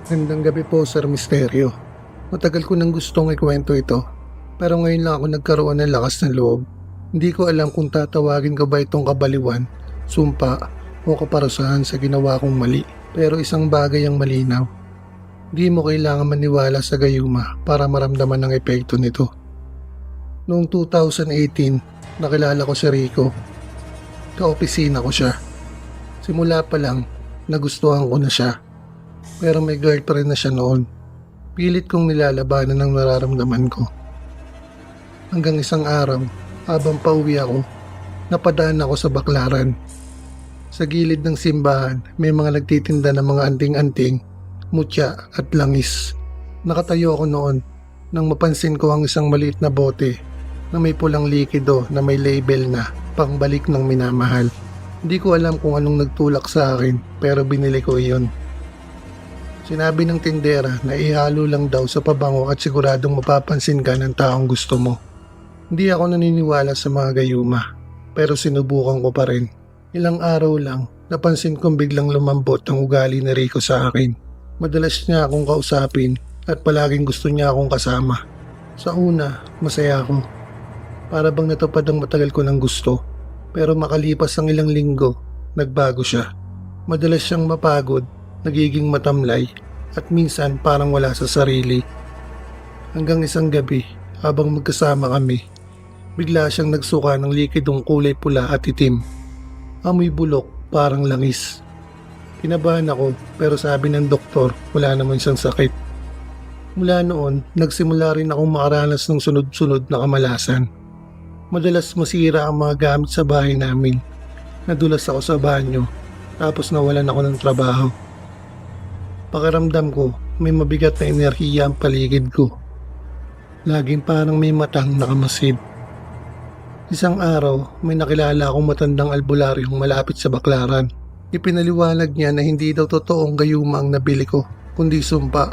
Gandang gabi po, Sir Misterio. Matagal ko nang gustong ikwento ito, pero ngayon lang ako nagkaroon ng lakas ng loob. Hindi ko alam kung tatawagin ko ba itong kabaliwan, sumpa, o kaparusahan sa ginawa kong mali. Pero isang bagay ang malinaw. Di mo kailangan maniwala sa gayuma para maramdaman ang epekto nito. Noong 2018, nakilala ko si Rico. Kaopisina ko siya. Simula pa lang, nagustuhan ko na siya. Pero may girlfriend na siya noon. Pilit kong nilalabanan ang nararamdaman ko. Hanggang isang araw, habang pauwi ako, napadaan ako sa Baklaran. Sa gilid ng simbahan, may mga nagtitinda ng mga anting-anting, mutya at langis. Nakatayo ako noon nang mapansin ko ang isang maliit na bote na may pulang likido na may label na pangbalik ng minamahal. Hindi ko alam kung anong nagtulak sa akin pero binili ko iyon. Sinabi ng tindera na ihalo lang daw sa pabango at siguradong mapapansin ka ng taong gusto mo. Hindi ako naniniwala sa mga gayuma, pero sinubukan ko pa rin. Ilang araw lang, napansin kong biglang lumambot ang ugali ni Rico sa akin. Madalas niya akong kausapin at palaging gusto niya akong kasama. Sa una, masaya ako. Para bang natupad ang matagal ko ng gusto. Pero makalipas ang ilang linggo, nagbago siya. Madalas siyang mapagod, nagiging matamlay, at minsan parang wala sa sarili. Hanggang isang gabi, habang magkasama kami, bigla siyang nagsuka ng likidong kulay pula at itim. Amoy bulok, parang langis. Kinabahan ako, pero sabi ng doktor, wala naman siyang sakit. Mula noon, nagsimula rin akong makaranas ng sunod-sunod na kamalasan. Madalas masira ang mga gamit sa bahay namin. Nadulas ako sa banyo, tapos nawalan ako ng trabaho. Pakiramdam ko, may mabigat na enerhiya ang paligid ko. Laging parang may matang nakamasid. Isang araw, may nakilala akong matandang albularyong malapit sa Baklaran. Ipinaliwanag niya na hindi daw totoong gayuma ang nabili ko, kundi sumpa.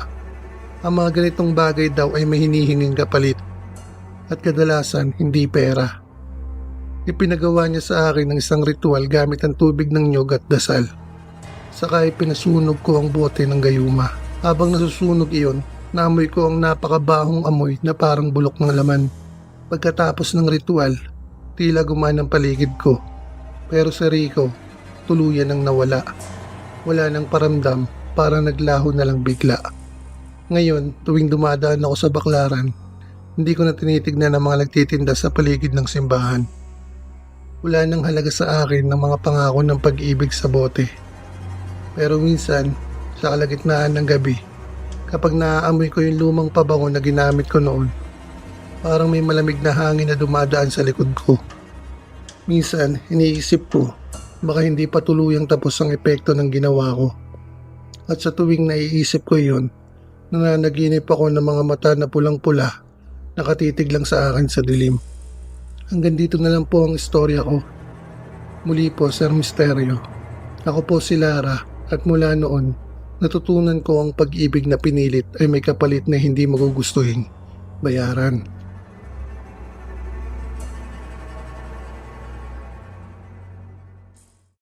Ang mga ganitong bagay daw ay may hinihinging kapalit. At kadalasan, hindi pera. Ipinagawa niya sa akin ng isang ritual gamit ang tubig ng nyog at dasal. Saka pinasunog ko ang bote ng gayuma. Habang nasusunog iyon, naamoy ko ang napakabahong amoy na parang bulok ng laman. Pagkatapos ng ritual, tila gumana ang paligid ko. Pero si Rico, tuluyan ang nawala. Wala nang paramdam, parang naglaho na lang bigla. Ngayon, tuwing dumadaan ako sa Baklaran, hindi ko na tinitignan ang mga nagtitinda sa paligid ng simbahan. Wala nang halaga sa akin ng mga pangako ng pag-ibig sa bote. Pero minsan, sa kalagitnaan ng gabi, kapag naaamoy ko yung lumang pabango na ginamit ko noon, parang may malamig na hangin na dumadaan sa likod ko. Minsan, iniisip ko, baka hindi pa tuluyang tapos ang epekto ng ginawa ko. At sa tuwing naiisip ko yun, nananaginip ako ng mga mata na pulang-pula, nakatitig lang sa akin sa dilim. Hanggang dito na lang po ang istorya ko. Muli po, Sir Misterio. Ako po si Lara. At mula noon, natutunan ko ang pag-ibig na pinilit ay may kapalit na hindi magugustuhin. Bayaran.